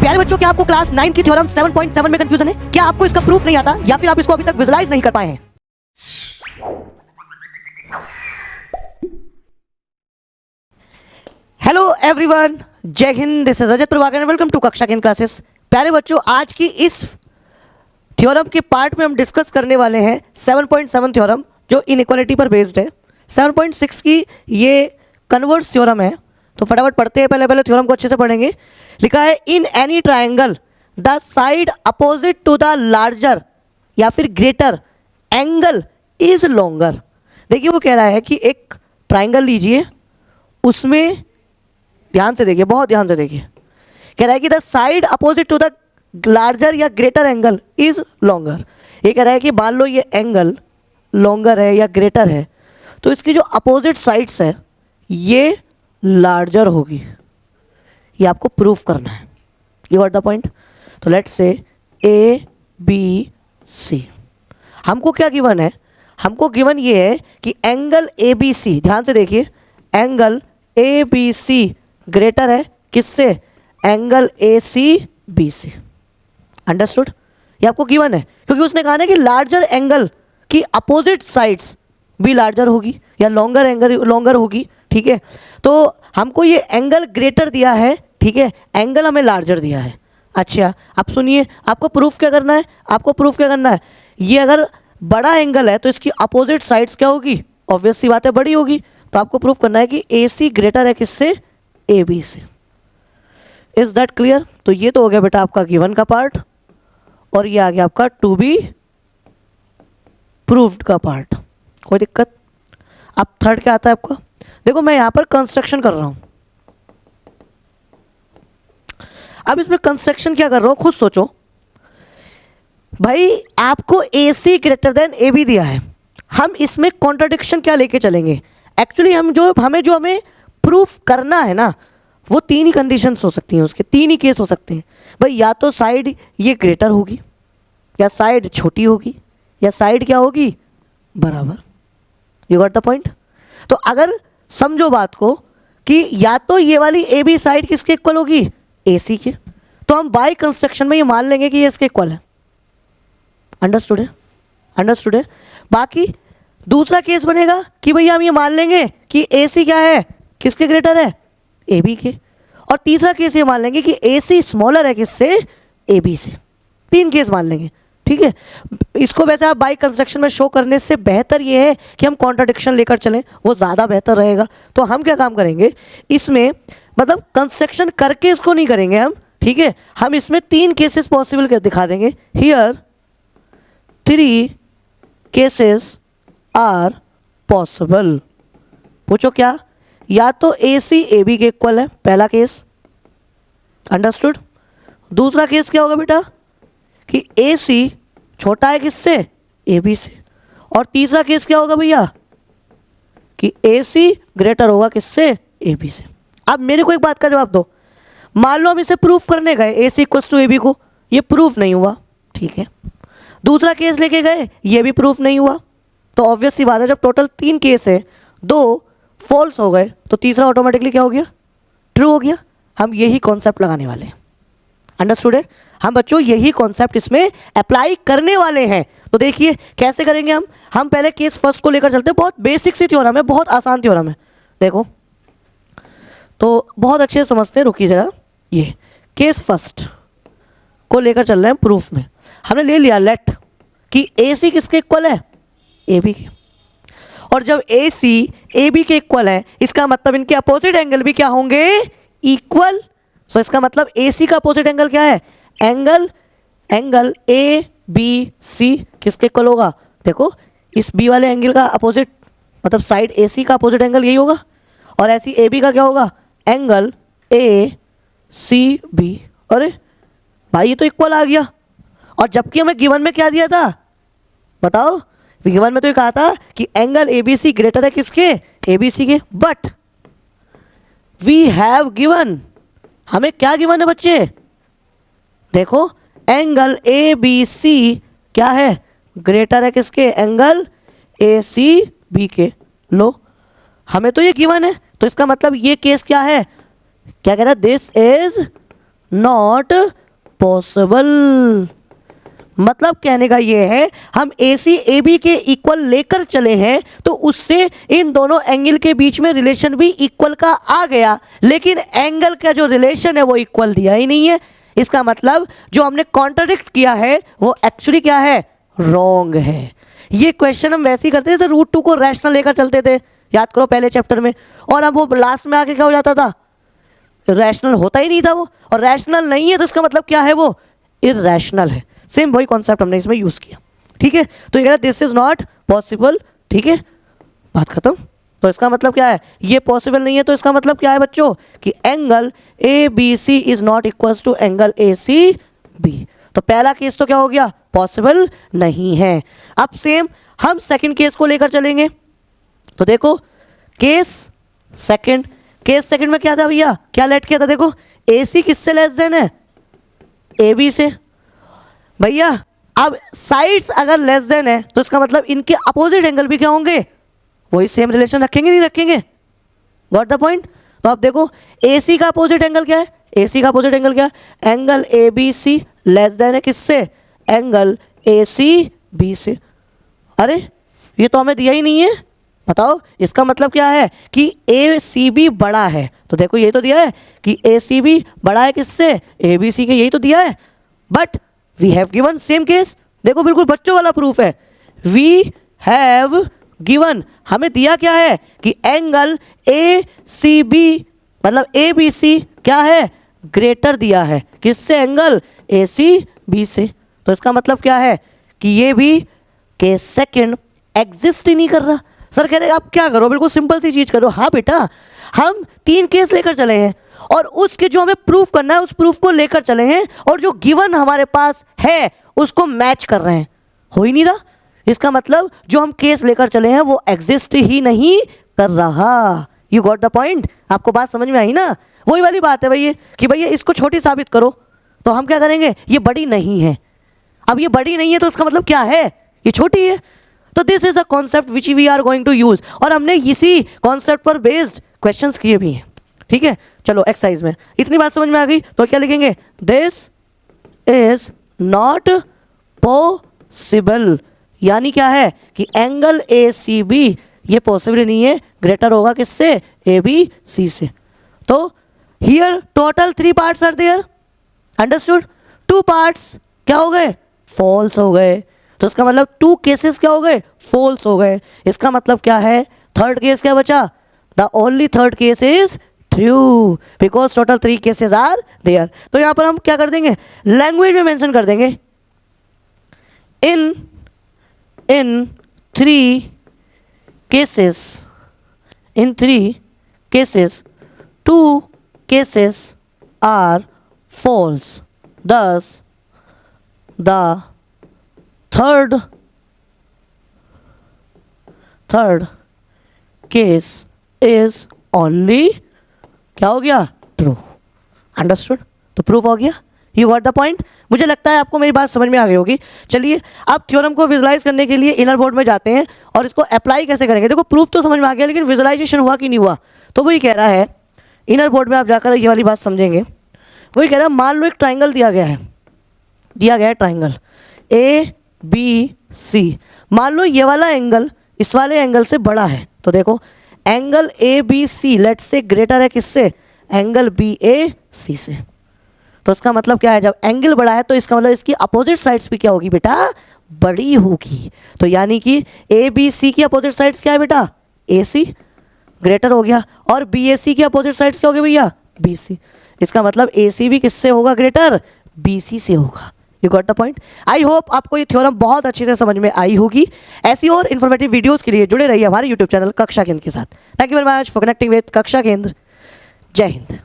प्यारे बच्चों, क्या आपको क्लास 9 की थ्योरम 7.7 में कंफ्यूजन है? क्या आपको इसका प्रूफ नहीं आता या फिर आप इसको अभी तक विजुलाइज नहीं कर पाए हैं? Hello everyone, Jai Hind, this is Rajat Prabhakar and welcome to कक्षा के क्लासेस। प्यारे बच्चों, आज की इस थ्योरम के पार्ट में हम डिस्कस करने वाले हैं 7.7 थ्योरम, जो इनइक्वालिटी पर बेस्ड है। 7.6 की ये कन्वर्स थ्योरम है, तो फटाफट पढ़ते हैं। पहले थ्योरम को अच्छे से पढ़ेंगे। लिखा है, in any triangle the side opposite to the larger या फिर ग्रेटर एंगल इज लॉन्गर। देखिए, वो कह रहा है कि एक ट्राइंगल लीजिए, उसमें ध्यान से देखिए, बहुत ध्यान से देखिए। कह रहा है कि the side opposite to the larger या ग्रेटर एंगल इज लॉन्गर। ये कह रहा है कि मान लो ये एंगल लॉन्गर है या ग्रेटर है, तो इसकी जो अपोजिट साइड्स है ये लार्जर होगी। ये आपको प्रूफ करना है। You got the point? तो लेट्स से ए बी सी। हमको क्या गिवन है? हमको गिवन ये है कि एंगल ए बी सी, ध्यान से देखिए, angle A B C greater है किससे? एंगल ए सी बी से। अंडरस्टूड? ये आपको गिवन है क्योंकि उसने कहा ना कि लार्जर एंगल की अपोजिट साइड्स भी लार्जर होगी या लॉन्गर एंगल लॉन्गर होगी। ठीक है, तो हमको ये एंगल ग्रेटर दिया है, ठीक है, एंगल हमें लार्जर दिया है। अच्छा, आप सुनिए, आपको प्रूफ क्या करना है? आपको प्रूफ क्या करना है? ये अगर बड़ा एंगल है तो इसकी अपोजिट साइड्स क्या होगी? ऑब्वियस सी बात है, बड़ी होगी। तो आपको प्रूफ करना है कि ए सी ग्रेटर है किससे? ए बी से। Is that clear? तो ये तो हो गया बेटा आपका गिवन का पार्ट, और ये आ गया आपका टू बी प्रूव्ड का पार्ट। कोई दिक्कत? अब थर्ड क्या आता है आपका? देखो, मैं यहां पर कंस्ट्रक्शन कर रहा हूं। अब इसमें कंस्ट्रक्शन क्या कर रहा हूं, खुद सोचो भाई। आपको ए सी ग्रेटर देन ए बी दिया है, हम इसमें कॉन्ट्राडिक्शन क्या लेके चलेंगे? एक्चुअली हमें प्रूफ करना है ना, वो तीन ही कंडीशंस हो सकती हैं, उसके तीन ही केस हो सकते हैं भाई। या तो साइड ये ग्रेटर होगी, या साइड छोटी होगी, या साइड क्या होगी? बराबर। You got the point? तो अगर समझो बात को कि या तो ये वाली ए बी साइड किसके इक्वल होगी? ए सी के, तो हम बाय कंस्ट्रक्शन में ये मान लेंगे कि ये इसके इक्वल है। अंडरस्टूड है? अंडरस्टूड है? बाकी दूसरा केस बनेगा कि भैया हम ये मान लेंगे कि ए सी क्या है, किसके ग्रेटर है? ए बी के। और तीसरा केस ये मान लेंगे कि ए सी स्मॉलर है किससे? ए बी से। तीन केस मान लेंगे, ठीक है। इसको वैसे आप बाय कंस्ट्रक्शन में शो करने से बेहतर ये है कि हम कॉन्ट्राडिक्शन लेकर चलें, वो ज़्यादा बेहतर रहेगा। तो हम क्या काम करेंगे इसमें, मतलब कंस्ट्रक्शन करके इसको नहीं करेंगे हम, ठीक है। हम इसमें तीन केसेस पॉसिबल कर दिखा देंगे। Here 3 cases are possible. पूछो क्या? या तो ए सी ए बी के इक्वल है, पहला केस। अंडरस्टूड? दूसरा केस क्या होगा बेटा? कि ए सी छोटा है किससे? ए बी से। और तीसरा केस क्या होगा भैया? कि ए सी ग्रेटर होगा किससे? ए बी से। अब मेरे को एक बात का जवाब दो। मान लो हम इसे प्रूफ करने गए ए सी इक्वल्स टू ए बी को, ये प्रूफ नहीं हुआ, ठीक है। दूसरा केस लेके गए, ये भी प्रूफ नहीं हुआ। तो ऑब्वियस सी बात है, जब टोटल 3 केस है, 2 फॉल्स हो गए, तो तीसरा ऑटोमेटिकली क्या हो गया? ट्रू हो गया। हम यही कॉन्सेप्ट लगाने वाले हैं। अंडरस्टूड है? हम बच्चों यही कॉन्सेप्ट इसमें अप्लाई करने वाले हैं। तो देखिए कैसे करेंगे हम पहले केस फर्स्ट को लेकर चलते हैं। बहुत बेसिक सी थ्योरम है, बहुत आसान थ्योरम है। देखो, तो बहुत अच्छे से समझते हैं। रुकिए जरा, ये केस फर्स्ट को लेकर चल रहे हैं प्रूफ में। हमने ले लिया लेट कि ए सी किसके इक्वल है? ए बी के। और जब ए सी ए बी के इक्वल है, इसका मतलब इनके अपोजिट एंगल भी क्या होंगे? इक्वल। सो इसका मतलब ए सी का अपोजिट एंगल क्या है? एंगल ए बी सी किसके इक्वल होगा? देखो, इस बी वाले एंगल का अपोजिट, मतलब साइड ए सी का अपोजिट एंगल यही होगा। और ऐसी ए बी का क्या होगा? Angle A C B. अरे भाई, ये तो इक्वल आ गया। और जबकि हमें गिवन में क्या दिया था बताओ? गिवन में तो ये कहा था कि angle A B C greater है किसके? ए बी सी के। बट वी हैव गिवन, हमें क्या गिवन है बच्चे? देखो, एंगल ए बी सी क्या है? ग्रेटर है किसके? एंगल ए सी बी के। लो, हमें तो ये गिवन है, तो इसका मतलब ये केस क्या है? क्या कह रहा है? This is not possible. मतलब कहने का ये है हम AC AB के इक्वल लेकर चले हैं तो उससे इन दोनों एंगल के बीच में रिलेशन भी इक्वल का आ गया, लेकिन एंगल का जो रिलेशन है वो इक्वल दिया ही नहीं है। इसका मतलब जो हमने कॉन्ट्राडिक्ट किया है वो एक्चुअली क्या है, रॉन्ग है। ये क्वेश्चन हम वैसे ही करते थे, √2 को रैशनल लेकर चलते थे, याद करो पहले चैप्टर में, और अब वो लास्ट में आके क्या हो जाता था, रैशनल होता ही नहीं था वो, और रैशनल नहीं है तो इसका मतलब क्या है, वो इरैशनल है। सेम वही कॉन्सेप्ट हमने इसमें यूज किया, ठीक है। तो ये कह रहा है दिस इज नॉट पॉसिबल, ठीक है, बात खत्म। तो इसका मतलब क्या है, ये पॉसिबल नहीं है, तो इसका मतलब क्या है बच्चों कि angle ABC is not equal to angle ACB। तो पहला केस तो क्या हो गया, पॉसिबल नहीं है। अब सेम हम सेकंड केस को लेकर चलेंगे। तो देखो केस सेकंड में क्या था भैया, क्या लेट किया था, देखो AC किससे लेस देन है, AB से। भैया अब साइड्स अगर लेस देन है तो इसका मतलब इनके अपोजिट एंगल भी क्या होंगे, वही सेम रिलेशन रखेंगे, नहीं रखेंगे, गॉट द पॉइंट। तो आप देखो AC का अपोजिट एंगल क्या है, AC का अपोजिट एंगल क्या है, एंगल ABC लेस देन है किससे, एंगल ACB से। अरे ये तो हमें दिया ही नहीं है, बताओ इसका मतलब क्या है कि ACB बड़ा है। तो देखो ये तो दिया है कि ACB बड़ा है किससे, ABC के, यही तो दिया है। But we have given same case, देखो बिल्कुल बच्चों वाला प्रूफ है, वी हैव गिवन, हमें दिया क्या है कि एंगल ACB मतलब ABC क्या है, ग्रेटर दिया है किससे, एंगल ACB से। तो इसका मतलब क्या है कि ये भी केस सेकंड एग्जिस्ट ही नहीं कर रहा। सर कह रहे आप क्या करो, बिल्कुल सिंपल सी चीज करो। हाँ बेटा, हम 3 केस लेकर चले हैं और उसके जो हमें प्रूफ करना है उस प्रूफ को लेकर चले हैं, और जो गिवन हमारे पास है उसको मैच कर रहे हैं, हो ही नहीं रहा। इसका मतलब जो हम केस लेकर चले हैं वो एग्जिस्ट ही नहीं कर रहा। यू गॉट द पॉइंट, आपको बात समझ में आई ना। वही वाली बात है भैया कि भैया इसको छोटी साबित करो, तो हम क्या करेंगे, ये बड़ी नहीं है। अब ये बड़ी नहीं है तो इसका मतलब क्या है, ये छोटी है। तो this is a concept which we are going to use, और हमने इसी कॉन्सेप्ट पर बेस्ड क्वेश्चंस किए भी हैं, ठीक है। चलो एक्सरसाइज में इतनी बात समझ में आ गई, तो क्या लिखेंगे, दिस इज नॉट पॉसिबल, यानी क्या है कि एंगल ACB ये पॉसिबल नहीं है, ग्रेटर होगा किससे, ABC से। तो here total 3 parts are there, understood. 2 parts क्या हो गए, फॉल्स हो गए। तो इसका मतलब 2 केसेस क्या हो गए, फॉल्स हो गए। इसका मतलब क्या है, थर्ड केस क्या बचा, the only third case is true because total 3 cases are there. तो यहां पर हम क्या कर देंगे, लैंग्वेज में मेंशन कर देंगे, in 3 cases 2 cases are false, thus the third case is only क्या हो गया, ट्रू। अंडरस्टूड, तो प्रूफ हो गया। You got the point. मुझे लगता है आपको मेरी बात समझ में आ गई होगी। चलिए अब थ्योरम को विजुलाइज करने के लिए इनर बोर्ड में जाते हैं और इसको अप्लाई कैसे करेंगे। देखो प्रूफ तो समझ में आ गया, लेकिन विजुलाइजेशन हुआ कि नहीं हुआ, तो वही कह रहा है इनर बोर्ड में आप जाकर ये वाली बात समझेंगे। वही कह रहा है मान लो एक ट्राइंगल दिया गया है ट्राइंगल ABC। मान लो ये वाला एंगल इस वाले एंगल से बड़ा है, तो देखो angle ABC let's say greater है किससे, एंगल BAC से। तो इसका मतलब क्या है, जब एंगल बड़ा है तो इसका मतलब इसकी अपोजिट साइड्स भी क्या होगी बेटा, बड़ी होगी। तो यानी कि ABC की अपोजिट साइड्स क्या है बेटा, AC ग्रेटर हो गया, और BAC की अपोजिट साइड्स क्या होगी भैया, BC। इसका मतलब AC भी किससे होगा ग्रेटर, BC से होगा। You got the point. I hope आपको ये थ्योरम बहुत अच्छे से समझ में आई होगी। ऐसी और इन्फॉर्मेटिव वीडियोस के लिए जुड़े रहिए हमारे यूट्यूब चैनल कक्षा केंद्र के साथ। Thank you very much for connecting with कक्षा केंद्र। जय हिंद।